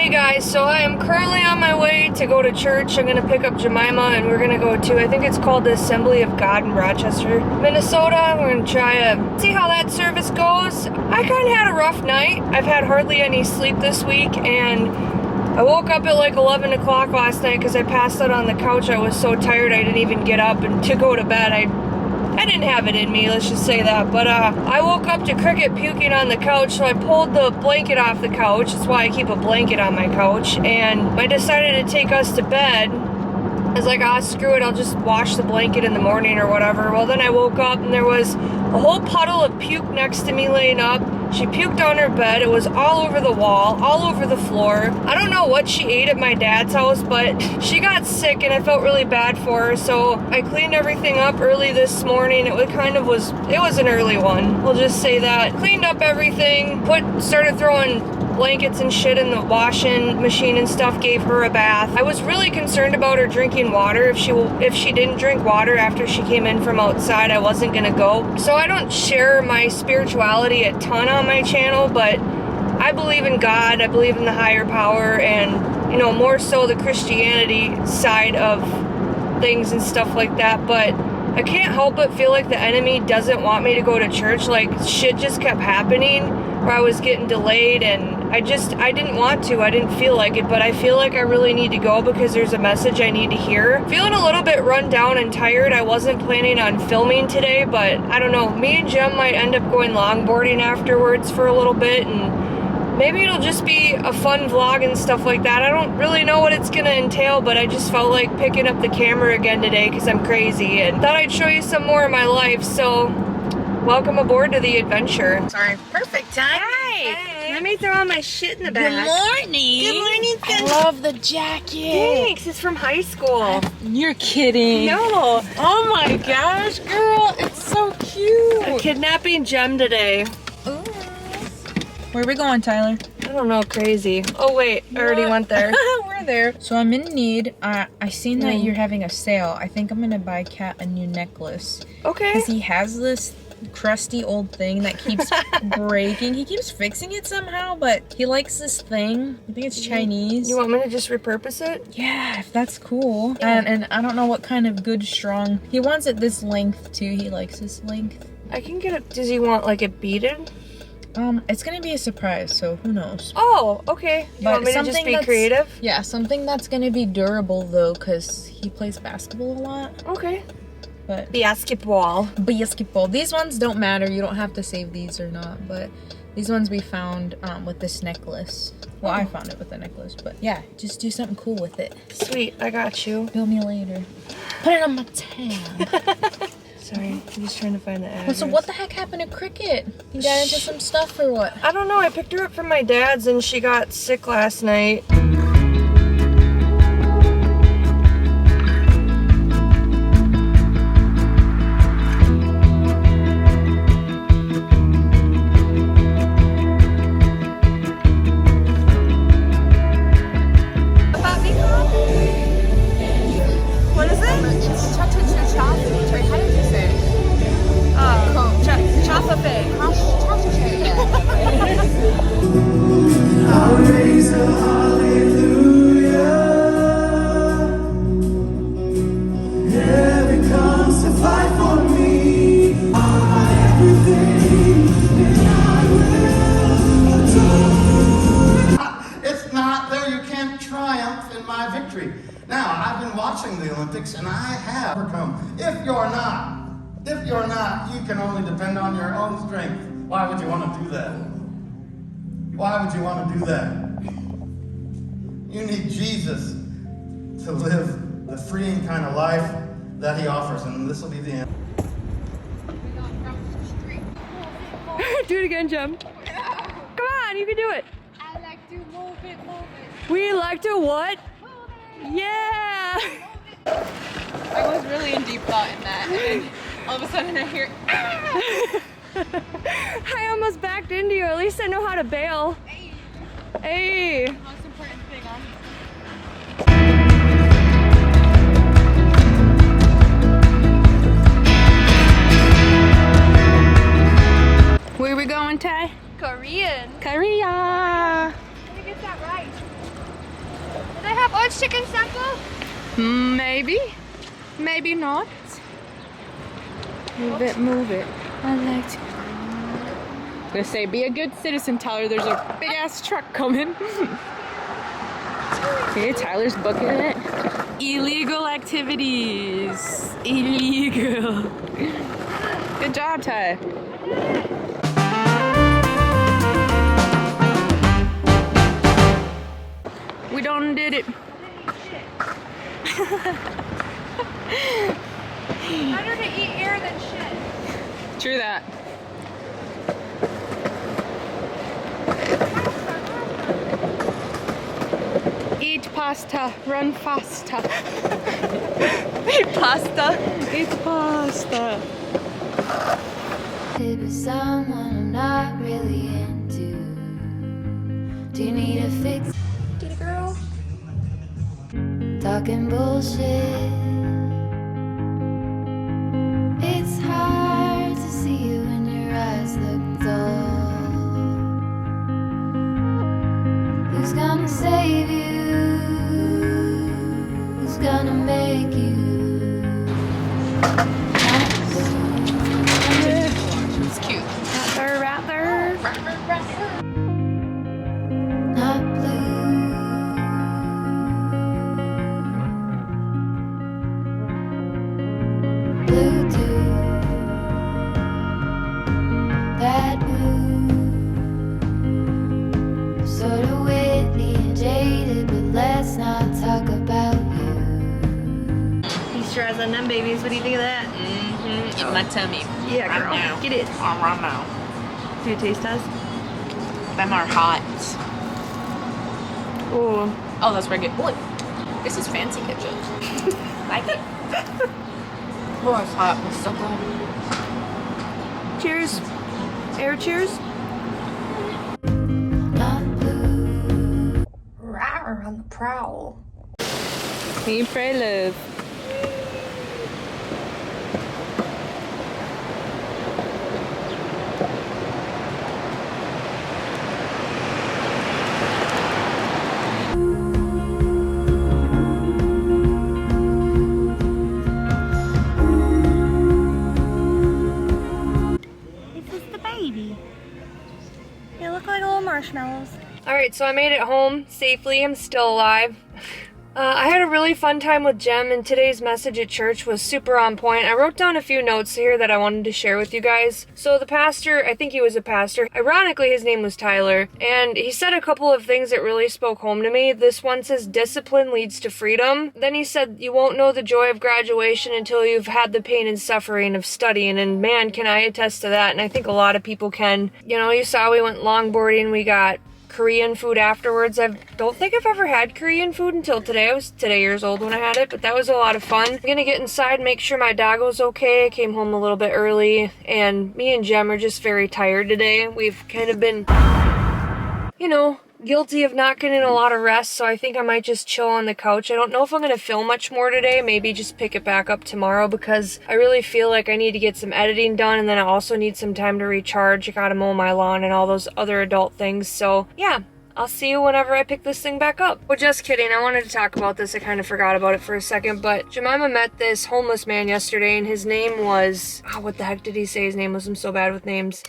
Hey guys, so I am currently on my way to go to church. I'm going to pick up Jemima and we're going to go to, I think it's called the Assembly of God in Rochester, Minnesota. We're going to try to see how that service goes. I kind of had a rough night. I've had hardly any sleep this week and I woke up at like 11 o'clock last night because I passed out on the couch. I was so tired I didn't even get up and to go to bed. I didn't have it in me, let's just say that. But I woke up to Cricket puking on the couch, so I pulled the blanket off the couch. That's why I keep a blanket on my couch. And I decided to take us to bed. I was like, screw it, I'll just wash the blanket in the morning or whatever. Well, then I woke up and there was a whole puddle of puke next to me laying up. She puked on her bed. It was all over the wall, all over the floor. I don't know what she ate at my dad's house, but she got sick and I felt really bad for her. So I cleaned everything up early this morning. It was an early one. We'll just say that. Cleaned up everything, started throwing blankets and shit in the washing machine and stuff, gave her a bath. I was really concerned about her drinking water. If she didn't drink water after she came in from outside, I wasn't gonna go. So I don't share my spirituality a ton on my channel, but I believe in God, I believe in the higher power, and you know, more so the Christianity side of things and stuff like that. But I can't help but feel like the enemy doesn't want me to go to church. Like, shit just kept happening where I was getting delayed and I didn't want to. I didn't feel like it, but I feel like I really need to go because there's a message I need to hear. Feeling a little bit run down and tired. I wasn't planning on filming today, but I don't know. Me and Jem might end up going longboarding afterwards for a little bit, and maybe it'll just be a fun vlog and stuff like that. I don't really know what it's gonna entail, but I just felt like picking up the camera again today because I'm crazy and thought I'd show you some more of my life. So welcome aboard to the adventure. Sorry, perfect time. Hi. Let me throw all my shit in the back. Good morning. Good morning. I love the jacket. Thanks. It's from high school. You're kidding. No. Oh my gosh, girl, it's so cute. I'm kidnapping Jem today. Ooh. Where are we going, Tyler? I don't know, crazy. Oh wait, I already went there. We're there. So I'm in need. I seen that you're having a sale. I think I'm gonna buy Cat a new necklace. Okay. Because he has this crusty old thing that keeps breaking. He keeps fixing it somehow, but he likes this thing. I think it's Chinese. You want me to just repurpose it? Yeah, if that's cool. Yeah. And I don't know what kind of good strong. He wants it this length too. He likes this length. I can get it. Does he want like it beaded? It's gonna be a surprise, so who knows. Oh, okay. You want me to just be creative? Yeah, something that's gonna be durable though, because he plays basketball a lot. Okay. But basketball. Basketball. These ones don't matter. You don't have to save these or not, but these ones we found with this necklace. Well, I found it with the necklace, but yeah, just do something cool with it. Sweet, I got you. Bill me later. Put it on my tab. Sorry, I'm just trying to find the address. So what the heck happened to Cricket? You got into some stuff or what? I don't know. I picked her up from my dad's and she got sick last night. What is it? How did you say it? Chapafe. I'll raise a hallelujah. Heaven comes to fight for me. Everything, and I will do. It's not there. You can't triumph in my victory. Now, I've been watching the Olympics and I have overcome. If you're not, you can only depend on your own strength. Why would you want to do that? Why would you want to do that? You need Jesus to live the freeing kind of life that he offers, and this will be the end. Do it again, Jem. Come on, you can do it. I like to move it. We like to what? Yeah. I was really in deep thought in that, and then all of a sudden I hear, ah! I almost backed into you. At least I know how to bail. Hey. Most important thing on Where we going, Ty? Korean. Korea. Let me get that right. this chicken simple? Maybe. Maybe not. Move it, move it. I like to. I'm gonna say, be a good citizen, Tyler. There's a big ass truck coming. Okay, Tyler's booking it. Illegal activities. Illegal. Good job, Ty. We done did it. Better to eat air than shit. True that. Eat pasta, run faster. Eat pasta. Eat pasta. It was someone I'm not really into. Do you need a fix? Get a girl. Talking bullshit. It's hard to see you when your eyes look dull. Who's gonna save you? Who's gonna make you? It's cute. Right there. Not blue. Blue too. That blue. Sort of witty and jaded, but let's not talk about you. Easter eggs on them babies. What do you think of that? In my tummy. Yeah, Right girl. now. Get it. Right now. Do you taste us? Them are hot. Oh. Oh, that's very good. Look, this is fancy kitchen. Like it. Oh, it's hot. It's so good. Cheers. Air cheers. Not blue. Rawr on the prowl. Eat, pray, love. They look like little marshmallows. Alright, so I made it home safely. I'm still alive. I had a really fun time with Jem, and today's message at church was super on point. I wrote down a few notes here that I wanted to share with you guys. So the pastor, I think he was a pastor, ironically his name was Tyler, and he said a couple of things that really spoke home to me. This one says, discipline leads to freedom. Then he said, you won't know the joy of graduation until you've had the pain and suffering of studying, and man, can I attest to that, and I think a lot of people can. You know, you saw we went longboarding, we got Korean food afterwards. I don't think I've ever had Korean food until today. I was today years old when I had it, but that was a lot of fun. I'm gonna get inside, make sure my doggo's okay. I came home a little bit early, and me and Jem are just very tired today. We've kind of been, you know, guilty of not getting a lot of rest, so I think I might just chill on the couch. I don't know if I'm gonna film much more today, maybe just pick it back up tomorrow, because I really feel like I need to get some editing done, and then I also need some time to recharge. I gotta mow my lawn and all those other adult things, so yeah. I'll see you whenever I pick this thing back up. Well, just kidding. I wanted to talk about this. I kind of forgot about it for a second, but Jemima met this homeless man yesterday, and his name was, what the heck did he say his name was? I'm so bad with names.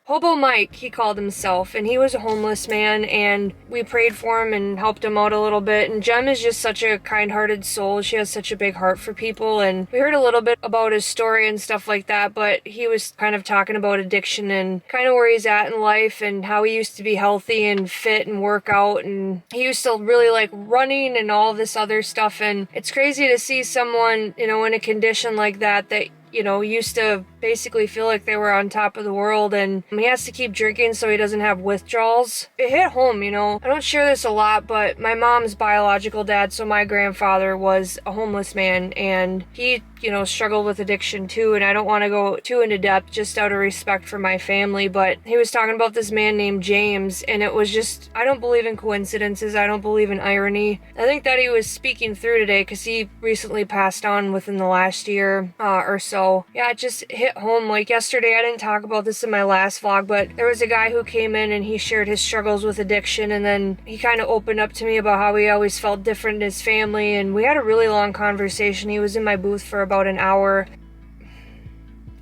Hobo Mike, he called himself, and he was a homeless man, and we prayed for him and helped him out a little bit, and Jem is just such a kind-hearted soul. She has such a big heart for people, and we heard a little bit about his story and stuff like that, but he was kind of talking about addiction and kind of where he's at in life and how he used to be healthy and fit and work out, and he used to really like running and all this other stuff, and it's crazy to see someone, you know, in a condition like that, you know, used to basically feel like they were on top of the world, and he has to keep drinking so he doesn't have withdrawals. It hit home, you know. I don't share this a lot, but my mom's biological dad, so my grandfather, was a homeless man, and he, you know, struggled with addiction too, and I don't want to go too into depth just out of respect for my family, but he was talking about this man named James, and it was just, I don't believe in coincidences. I don't believe in irony. I think that he was speaking through today because he recently passed on within the last year or so. Yeah, it just hit at home. Like yesterday, I didn't talk about this in my last vlog, but there was a guy who came in and he shared his struggles with addiction, and then he kind of opened up to me about how he always felt different in his family, and we had a really long conversation. He was in my booth for about an hour.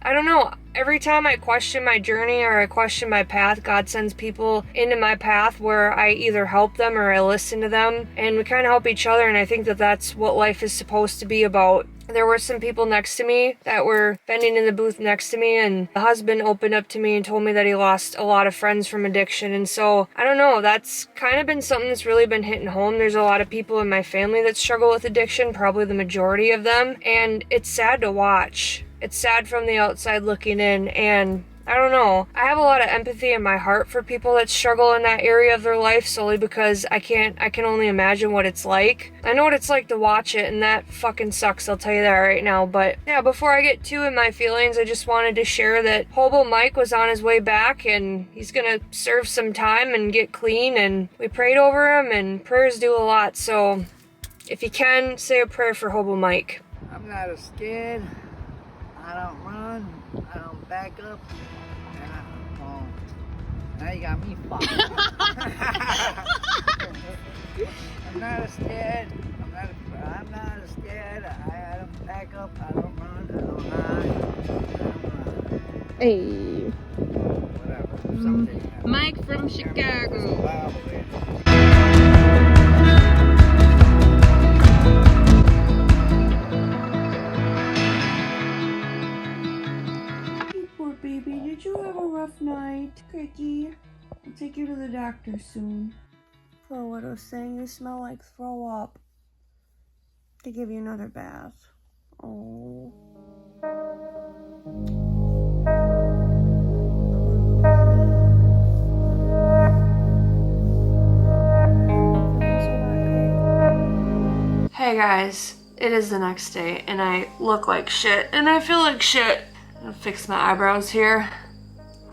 I don't know. Every time I question my journey or I question my path, God sends people into my path where I either help them or I listen to them, and we kind of help each other, and I think that that's what life is supposed to be about. There were some people next to me that were bending in the booth next to me, and the husband opened up to me and told me that he lost a lot of friends from addiction, and so, I don't know, that's kind of been something that's really been hitting home. There's a lot of people in my family that struggle with addiction, probably the majority of them, and it's sad to watch. It's sad from the outside looking in, and I don't know. I have a lot of empathy in my heart for people that struggle in that area of their life solely because I can only imagine what it's like. I know what it's like to watch it, and that fucking sucks, I'll tell you that right now. But yeah, before I get too in my feelings, I just wanted to share that Hobo Mike was on his way back, and he's gonna serve some time and get clean, and we prayed over him, and prayers do a lot. So if you can, say a prayer for Hobo Mike. I'm not scared. I don't run, I don't back up, and now you got me fucked. I'm not scared. I'm not scared. I don't back up. I don't run. I don't hide. Hey. Whatever. Something. Mike from Chicago. Wow, Poor baby, did you have a rough night? Cricky, I'll take you to the doctor soon. For what I was saying, you smell like throw up. To give you another bath. Oh. Hey guys, it is the next day and I look like shit and I feel like shit. I'm gonna fix my eyebrows here.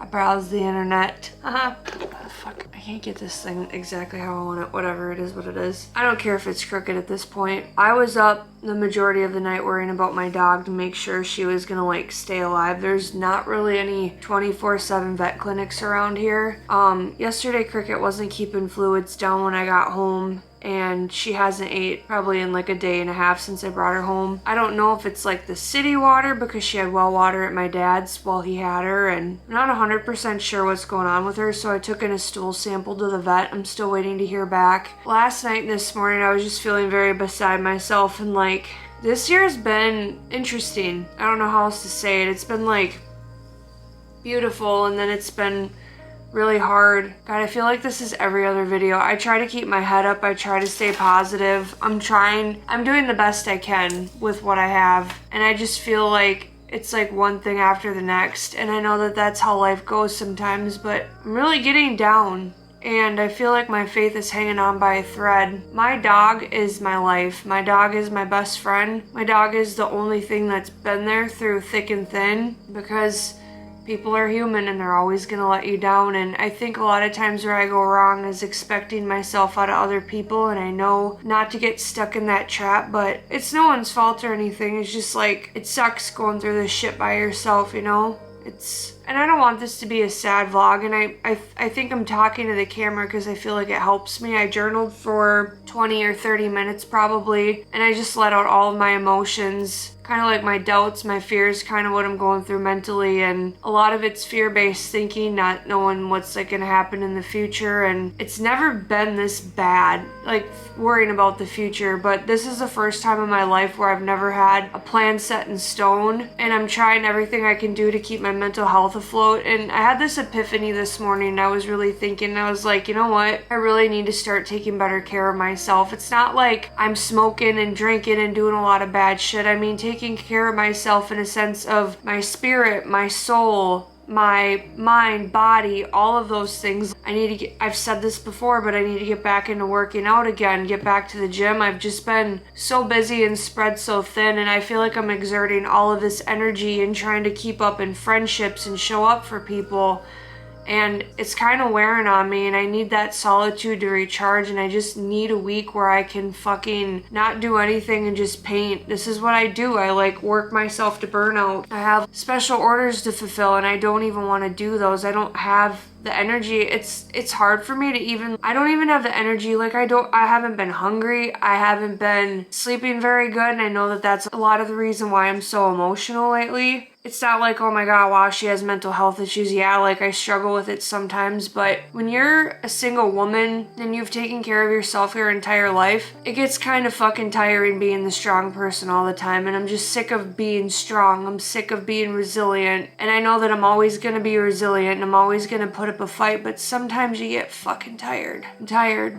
I browsed the internet. Fuck, I can't get this thing exactly how I want it. Whatever, it is what it is. I don't care if it's crooked at this point. I was up the majority of the night worrying about my dog to make sure she was gonna like stay alive. There's not really any 24/7 vet clinics around here. Yesterday Cricket wasn't keeping fluids down when I got home, and she hasn't ate probably in like a day and a half since I brought her home. I don't know if it's like the city water because she had well water at my dad's while he had her, and I'm not 100% sure what's going on with her, so I took in a stool sample to the vet. I'm still waiting to hear back. Last night and this morning I was just feeling very beside myself, and like this year's been interesting. I don't know how else to say it. It's been like beautiful, and then it's been really hard. God, I feel like this is every other video. I try to keep my head up. I try to stay positive. I'm doing the best I can with what I have. And I just feel like it's like one thing after the next. And I know that that's how life goes sometimes, but I'm really getting down. And I feel like my faith is hanging on by a thread. My dog is my life. My dog is my best friend. My dog is the only thing that's been there through thick and thin, because people are human and they're always gonna let you down. And I think a lot of times where I go wrong is expecting myself out of other people, and I know not to get stuck in that trap, but it's no one's fault or anything. It's just like, it sucks going through this shit by yourself, you know? And I don't want this to be a sad vlog, and I think I'm talking to the camera because I feel like it helps me. I journaled for 20 or 30 minutes probably, and I just let out all of my emotions, kind of like my doubts, my fears, kind of what I'm going through mentally, and a lot of it's fear-based thinking, not knowing what's like gonna happen in the future. And it's never been this bad, like worrying about the future, but this is the first time in my life where I've never had a plan set in stone, and I'm trying everything I can do to keep my mental health afloat. And I had this epiphany this morning. I was really thinking, I was like, you know what, I really need to start taking better care of myself. It's not like I'm smoking and drinking and doing a lot of bad shit. I mean, taking care of myself in a sense of my spirit, my soul, my mind, body, all of those things. I've said this before, but I need to get back into working out again, get back to the gym. I've just been so busy and spread so thin, and I feel like I'm exerting all of this energy and trying to keep up in friendships and show up for people. and it's kind of wearing on me, and I need that solitude to recharge, and I just need a week where I can fucking not do anything and just paint. This is what I do. I like work myself to burnout. I have special orders to fulfill, and I don't even want to do those. I don't have the energy. It's hard for me to even, I don't even have the energy. Like I haven't been hungry. I haven't been sleeping very good, and I know that that's a lot of the reason why I'm so emotional lately. It's not like, oh my god, wow, she has mental health issues. Yeah, like I struggle with it sometimes, but when you're a single woman and you've taken care of yourself your entire life, it gets kind of fucking tiring being the strong person all the time, and I'm just sick of being strong. I'm sick of being resilient, and I know that I'm always gonna be resilient and I'm always gonna put up a fight, but sometimes you get fucking tired. I'm tired.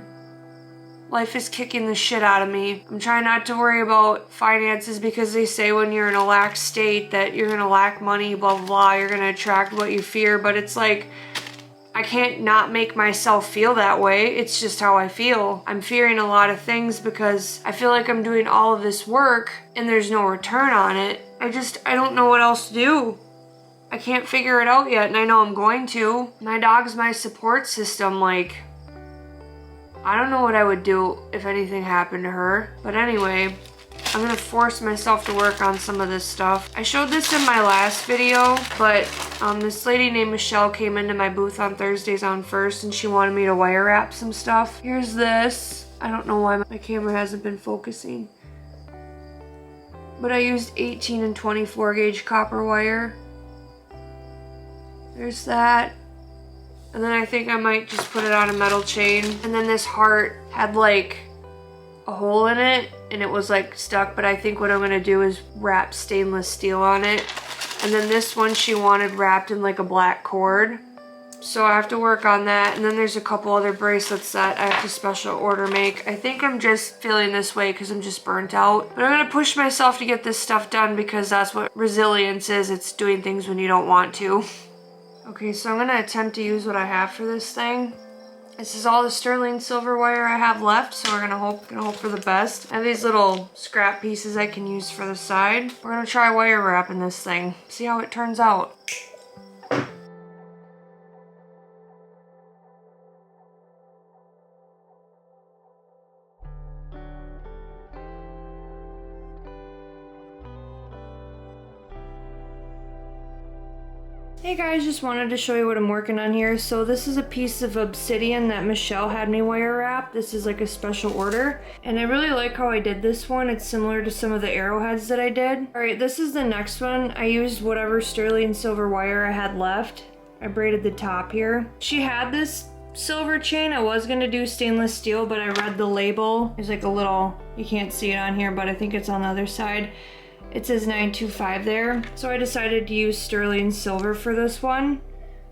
Life is kicking the shit out of me. I'm trying not to worry about finances because they say when you're in a lack state that you're gonna lack money, blah, blah, blah. You're gonna attract what you fear, but it's like, I can't not make myself feel that way. It's just how I feel. I'm fearing a lot of things because I feel like I'm doing all of this work and there's no return on it. I don't know what else to do. I can't figure it out yet, and I know I'm going to. My dog's my support system, like, I don't know what I would do if anything happened to her. But anyway, I'm gonna force myself to work on some of this stuff. I showed this in my last video, but this lady named Michelle came into my booth on Thursdays on First, and she wanted me to wire wrap some stuff. Here's this. I don't know why my camera hasn't been focusing. But I used 18 and 24 gauge copper wire. There's that. And then I think I might just put it on a metal chain. And then this heart had like a hole in it and it was like stuck, but I think what I'm gonna do is wrap stainless steel on it. And then this one she wanted wrapped in like a black cord. So I have to work on that. And then there's a couple other bracelets that I have to special order make. I think I'm just feeling this way because I'm just burnt out. But I'm gonna push myself to get this stuff done because that's what resilience is. It's doing things when you don't want to. Okay, so I'm gonna attempt to use what I have for this thing. This is all the sterling silver wire I have left, so we're gonna hope for the best. I have these little scrap pieces I can use for the side. We're gonna try wire wrapping this thing, see how it turns out. Hey guys, just wanted to show you what I'm working on here. So this is a piece of obsidian that Michelle had me wire wrap. This is like a special order, and I really like how I did this one. It's similar to some of the arrowheads that I did. Alright, this is the next one. I used whatever sterling silver wire I had left. I braided the top here. She had this silver chain. I was gonna do stainless steel, but I read the label. There's like a little, you can't see it on here, but I think it's on the other side. It says 925 there. So I decided to use sterling silver for this one,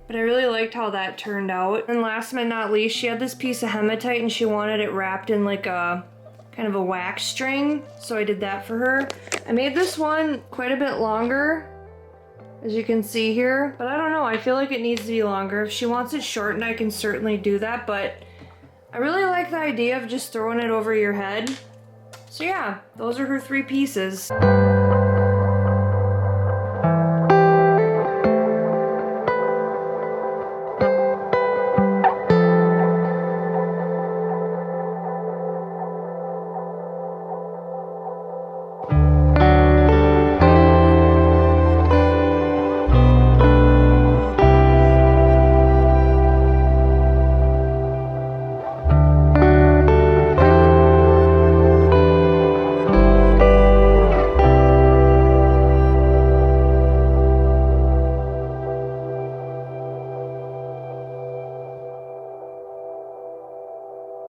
but I really liked how that turned out. And last but not least, she had this piece of hematite and she wanted it wrapped in like a kind of a wax string. So I did that for her. I made this one quite a bit longer, as you can see here, but I don't know, I feel like it needs to be longer. If she wants it shortened, I can certainly do that, but I really like the idea of just throwing it over your head. So yeah, those are her 3 pieces.